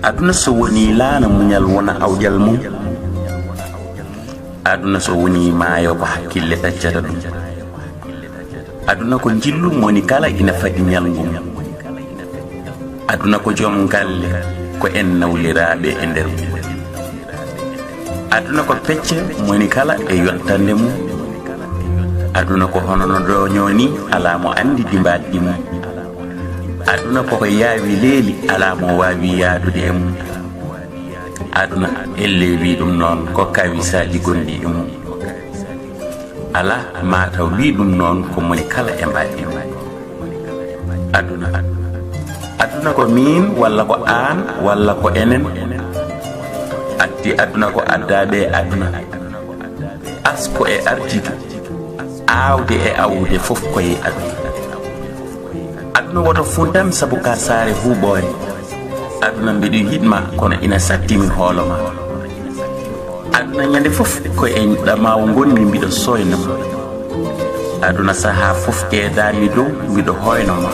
aduna so woni laana munyal wona awjal mum aduna so woni maayo ko hakkille taccata dum aduna ko jillu moni kala ina fadi nyalgum aduna ko jom galle ko en nawliraabe e nder aduna ko pecce moni kala e yottande mum aduna ko honono do nyoni ala mo andi dimbaddi mum aduna ko yaawi leeli ala mo waawi yaadude e mum aduna ellewi dum non ko kawi saaji gondi e mum ala mata wi dum non ko moni kala e mbaddi aduna ko min walla ko an walla ko enen addi aduna ko addabe aduna asko e arjidu awde e awde fof ko yi aduna woto fundam sabu ka sare huɓore aduna mbiɗo hidma kono ina sattimi hooloma aduna ñande fof ko e ɗamawo gonmi mbiɗo soynoma aduna saha fof keedami dow mbiɗo hoynoma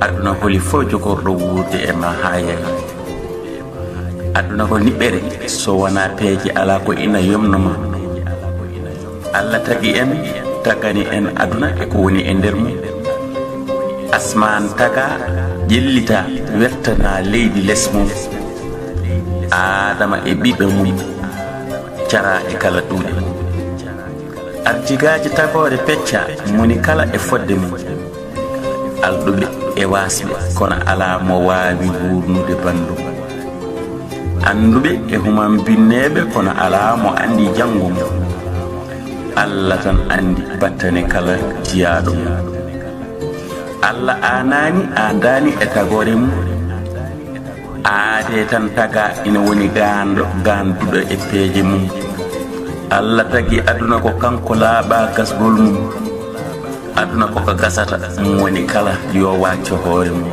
aduna holi fof jogorɗo wuurde e ma ha yeeyi aduna ko niɓɓere so wona peeje ala ko ina yomnoma Allah tagi en tagani en aduna e ko woni e nder mum asman taga jellita wertana leydi les mum adama e ɓiɓɓe mum cara e kala duuɗe arjigaji tagore pecca moni kala e fodde mum alɗuɓe e wasɓe kono ala mo waawi wurnude bandu anduɓe e human binneɓe kono ala mo andi janggo mum Allah tan andi battane kala jiyaɗo mum Allah anani andani e tagore mum aade tan taga ina woni ganduɗo e peeje mum Allah tagi aduna ko kanko laaɓa gasgol mum aduna ko gasata woni kala yo wacco hoore mum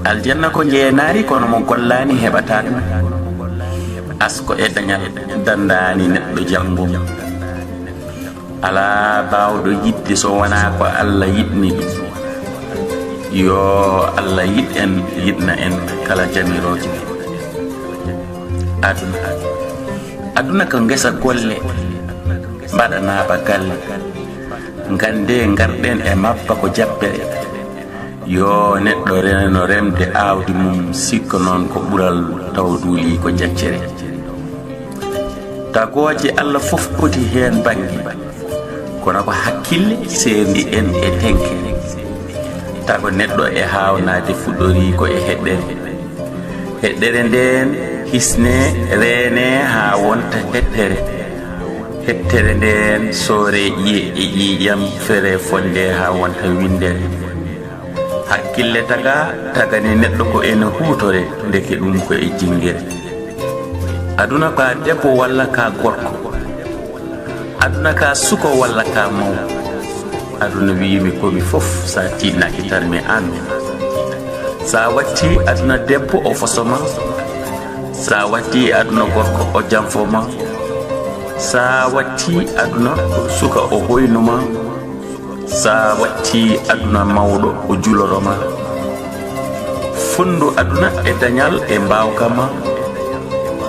aljanna ko jeenaari kono mo gollani heɓata ɗum asko e dañal dandani neɗɗo janggo ala bawɗo yidde so wona ko Allah yiɗni ɗum yo Allah yiɗ en yiɗna en kala jamiroje aduna ko ngesa golle mbaɗanaaba galle gande garɗen e mabba ko jabbere yo neɗɗo renano remde awdi mum sikka noon ko ɓural taw duuli ko jaccere tagoje Allah fof poti hen bangi kono ko hakkille seerdi en e tenkere tago neɗɗo e hawnade fuɗɗori ko e heɗɗere nden hisne reene ha wonta hettere nden soore ƴiye e ƴiƴam fere fonde ha wonta windere hakkille tagani neɗɗo ko ene huutore ndeke ɗum ko e jingere aduna ka debbo walla ka gorko aduna ka suko walla ka maw aduna wiimi komi fof sa tinnaki tarmi an sa watti aduna debbo o fosoma sa watti aduna gorko o janfoma sa watti aduna suka o hoynuma sa watti aduna mawɗo o juloroma fundu aduna e dañal e mbawkama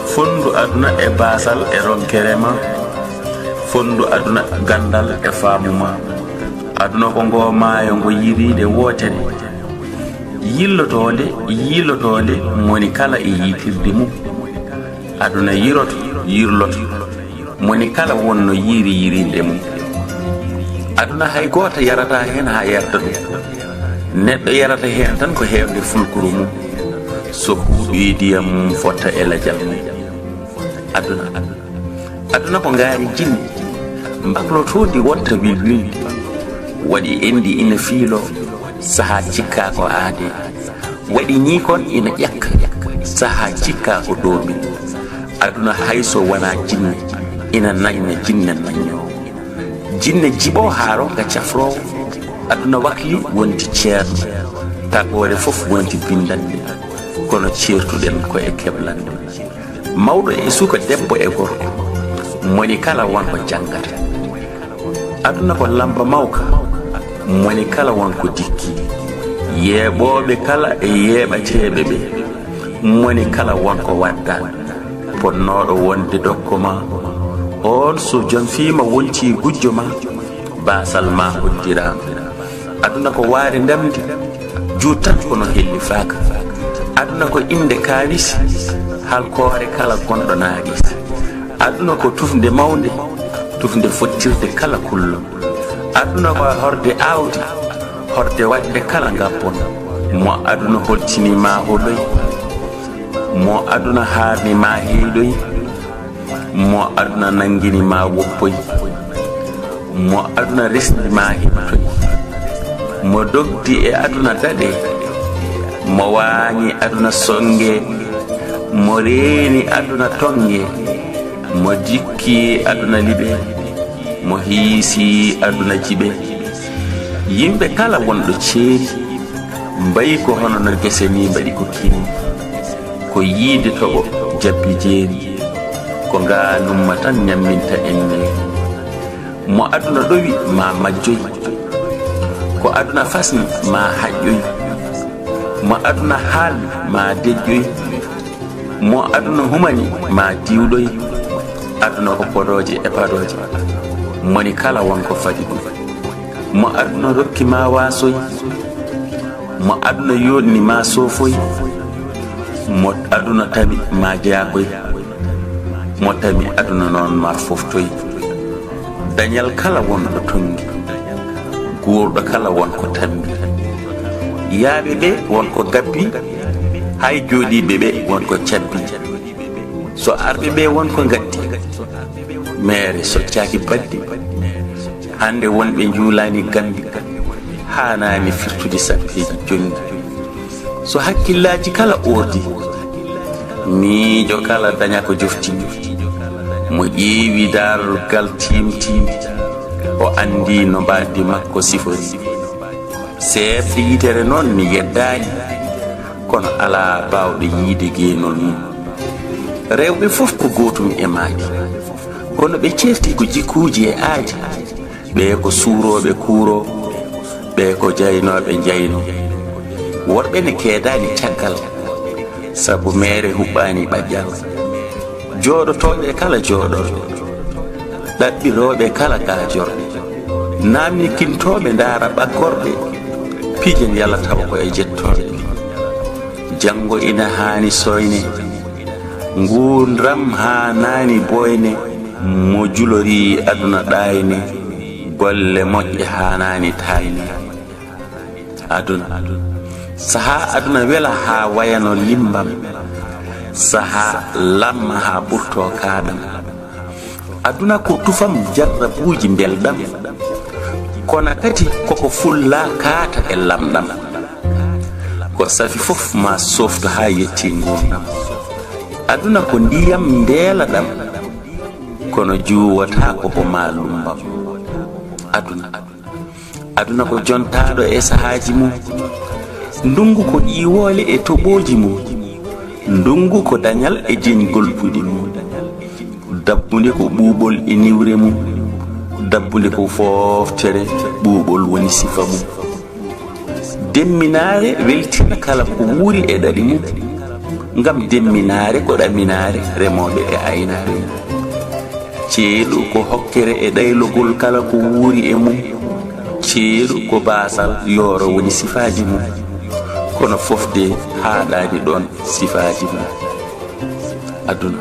fundu aduna e basal e ronkerema fundu aduna gandal e faamuma aduna ko ngo maayo ngo yiride wotere yillotode moni kala e yitirde mum aduna yirloto moni kala wonno yirinde mum aduna hay goto yarata hen ha yarta ɗum neɗɗo yarata hen tan ko hewde fulkuru mum so huuɓi diyam mum fotta e lajal mum aduna ko ngaari jinni mbaklotodi wonta wilwilde waɗi endi ina fiilo saha cikka ko aade waɗi ñiikon ina ƴakka saha cikka ko ɗomin aduna hayso wona jinne ina nañna jinne naññowo jinne jiɓo ha ronga cafrowo aduna wakli wonti ceerno tagore fof wonti bindande kono ceertuɗen ko e keblande mawɗo e suka debbo e gorko moni kala wonko jangata aduna ko lamba mawka moni kala wonko dikki yeeɓoɓe kala e yeeɓateɓe ɓe moni kala wonko wadda ponnoɗo wonde dokko ma on so jon fiima wonti gujjo ma basal ma hoddirama aduna ko waare ndamde juutat kono helli faaka aduna ko inde kaalisi halkoore kala gonɗo naaɗis aduna ko tufde mawde tufde fottirde kala kullo aduna ko horde awdi horde wadde kala ngappon mo aduna holtini ma hoɗoy mo aduna haarni ma heeɗoy mo aduna nangini ma woppoy mo aduna resdi ma hettoy mo dogdi e aduna daɗe mo waañi aduna songe mo reeni aduna tonge mo jikki aduna liɓe mo hiisi aduna jiɓe yimɓe kala wonɗo ceeri mbayi ko hono no gese ni mbaɗi ko kini ko yiide toɓo jabbi jeeri ko nganumma tan ñamminta enne mo aduna ɗowi ma majjoy ko aduna fasni ma haƴƴoy mo aduna haalmi ma dejjoy mo aduna humani ma diwɗoy aduna ko podoje e padoje moni kala wonko faɗi ɗum mo aduna rokki ma wasoy mo aduna yodni ma sofoy mo aduna tami ma jaakoy mo tami aduna noon ma foftoy dañal kala wonɗo tongi guurɗo kala wonko tambi yaaɓe ɓe wonko gabbi hay jooɗiɓe ɓe wonko cabbi so arɓe ɓe wonko gatti mere soccaki baddi hande wonɓe juulani gambi hanani firtude sappeji jongi so hakkillaji kala ordi miijo kala daña ko joftini mo ƴeewi dargal timtimi o andi no mbaddi makko sifori seefde yitere noon mi yeddani kono ala bawɗo yiide geenol mum rewɓe fof ko gotum e maaji kono ɓe certi ko jikkuji e aaji ɓe ko suuroɓe kuuro ɓe ko jaynoɓe jayno worɓe ne keedani caggal sabu mere huɓɓani ɓajjal jooɗotoɓe kala jooɗorɗe ɗaɓɓiroɓe kala gaajorɗe namnikintoɓe ndaara ɓaggorɗe pijen yalla tawa ko e jettorɗe janngo ina haani soyne ngurdam ha naani boyne mo julori aduna ɗayne golle moƴƴe hanani tayne aduna saha aduna wela ha wayano limbam saha lamma ha ɓurto kaɗam aduna ko tufam jarrabuji belɗam kono kadi koko fulla kaata e lamɗam ko safi fof ma softo ha yetti gurdam aduna ko ndiyam ndeelaɗam kono juwata koko ma lumbam aduna ko jontaɗo e sahaji mum ndungu ko ƴiwole e toɓoji mum ndungu ko dañal e jeñgol puɗi mum dabbude ko ɓuuɓol e niwre mum dabbude ko foftere ɓuuɓol woni sifa mum demminare weltina kala ko wuuri e ɗaɗi mum ngam demminare ko ɗaminare remoɓe e aynare mum ceeɗu ko hokkere e ɗaylogol kala ko wuuri e mum ceeɗu ko basal yooro woni sifaji mum kono fofde haaɗani ɗon sifaji mum aduna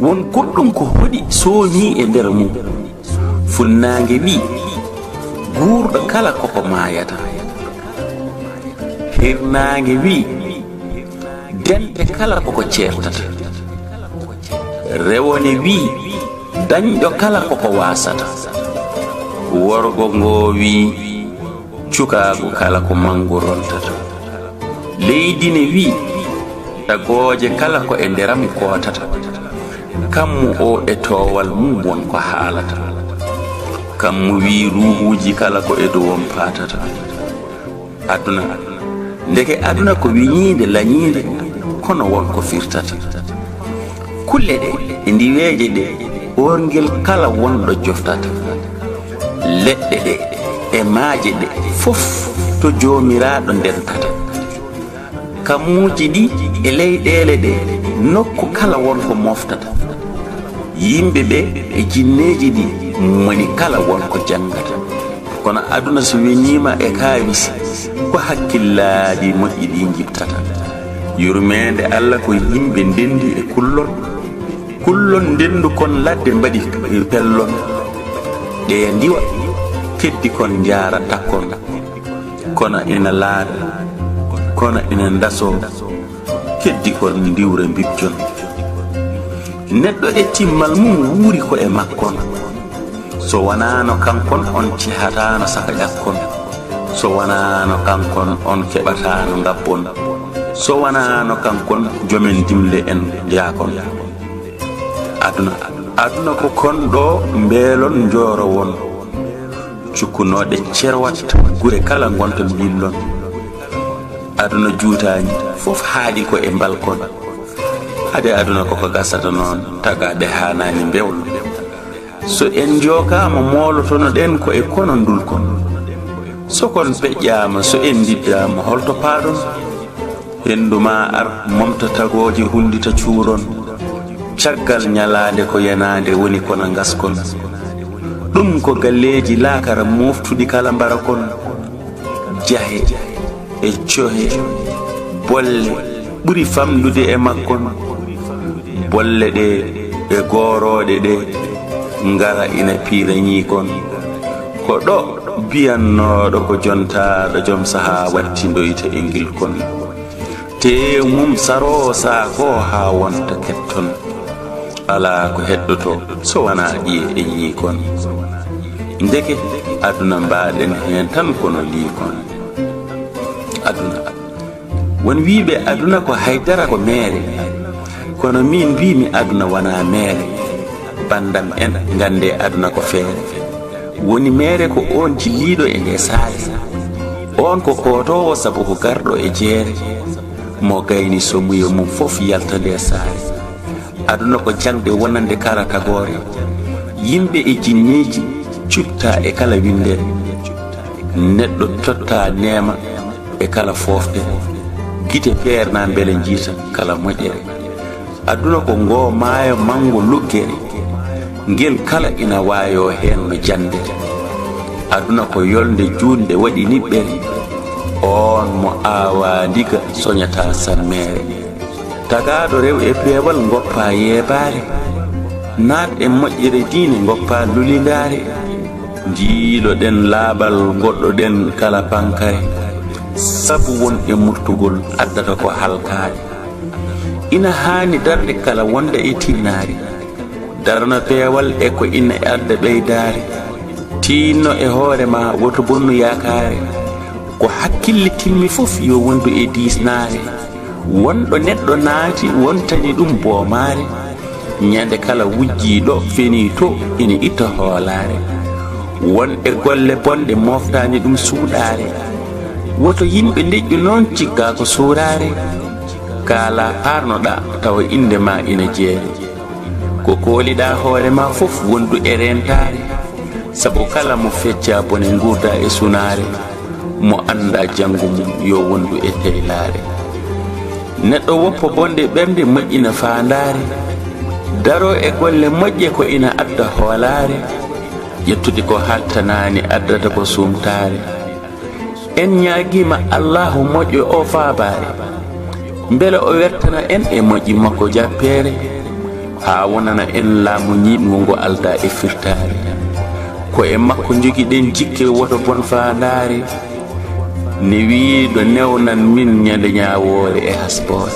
won goɗɗum ko hoɗi soomi e nder mum funnange wi guurɗo kala koko mayata hirnange wi denɗe kala koko ceertata rewone wi dañɗo kala koko wasata worgo ngo wi cukago kala ko mangu rontata leydi ne wi tagooje kala ko e nderam kotata kammu o e towal mum won ko haalata kammu wi ruhuji kala ko e dowon patata aduna ndeke aduna ko wiñide lañide kono won ko firtata kulle ɗe e ndiweeje ɗe orngel kala wonɗo joftata leɗɗe ɗe e maaje ɗe fof to joomiraɗo ndentata kamuji ɗi e leyɗele ɗe nokku kala wonko moftata yimɓe ɓe e jinneji ɗi moni kala wonko jangata kono aduna so weñima e kawisi ko hakkillaji moƴƴi ɗi jibtata yurmede Allah ko yimɓe ndendi e kullon ndendu kon ladde mbaɗi pellon ɗe ndiwa keddi kon jaara takkon kono ina laada kono ina ndaso keddi kon ndiwra bibjon neɗɗo e timmal mum wuuri ko e makkon so wanano kankon on cihatano saka ƴakkon so wanano kankon on keɓatano ngabbon so wanano kankon jomen dimle en jaakon aduna ko kon ɗo mbeelon njoro won cukkunoɗe cerwat gure kala gonta billon aduna juutañi fof haaɗi ko e balkon hade aduna koko gasata noon tagaɗe hanani mbewlo so en jokama molotono ɗen ko e kono ndulkon so kon peƴƴama so en diddama holto paaɗon henduma ar momta tagoje hundita cuuron caggal ñalade ko yanade woni kono gaskon ɗum ko galleji laakara moftuɗi kala mbara kon jahe e cohe bolle ɓuri famdude e makkon bolle ɗe e goroɗe ɗe ngara ina piirañi kon ko ɗo biyannoɗo ko jontaɗo joom saaha wattindoyta e ngil kon te mum saro saako ha wonta ketton ala ko heddoto so wana ƴiye e ñiikon ndeke aduna mbaɗen hen tan kono liikon aduna won wiiɓe aduna ko haydara ko meere kono min mbimi aduna wana meere bandam en gande aduna ko feere woni meere ko on jilliɗo e nde saare on ko kotowo sabu ko garɗo e jeere mo gayni somuyo mum fof yalta nde saare aduna ko jangde wonande kala tagore yimɓe e jinneji cutta e kala windere neɗɗo totta nema e kala fofde gite peerna beele jiita kala moƴƴere aduna ko ngo maayo mango luggere ngel kala ina wayo hen no jande aduna ko yolde juunde waɗi niɓɓere on mo awa ndiga soñata sammere tagaɗo rew e peewal goppa yeebaare naat e moƴƴere diine goppa lulindare jiiloɗen laaɓal goɗɗoɗen kala pankare sabu won e murtugol addata ko halkaare ina haani darde kala wonda e tinnare darno peewal e ko ina adda ɓeydaare tinno e hoore ma woto bonnu yakare ko hakkille timmi fof yo wondu e disnare wonɗo neɗɗo naati wontani ɗum boomare ñande kala wujjiɗo feni to ina itta hoolare won e golle bonɗe moftani ɗum suuɗare woto yimɓe deƴƴu noon cigga ko suurare kala parnoɗa tawa inde ma ina jeere ko kooliɗa hoore ma fof wondu e rentare sabu kala mo fecca bone gurda e sunare mo anda janggo mum yo wondu e teylare neɗɗo woppa bonde ɓernde moƴƴina faandare daro e golle moƴƴe ko ina adda hoolare yettude ko haltanani addata ko sumtare en ñaguima Allahu moƴƴo o faabare beele o wertana en e moƴƴi makko jappere ha wonana en laamu ñiɓgo ngo alda e firtare ko e makko joguiɗen jikke woto bon faandare ne wiiɗo newnan min ñande ñawore e haspore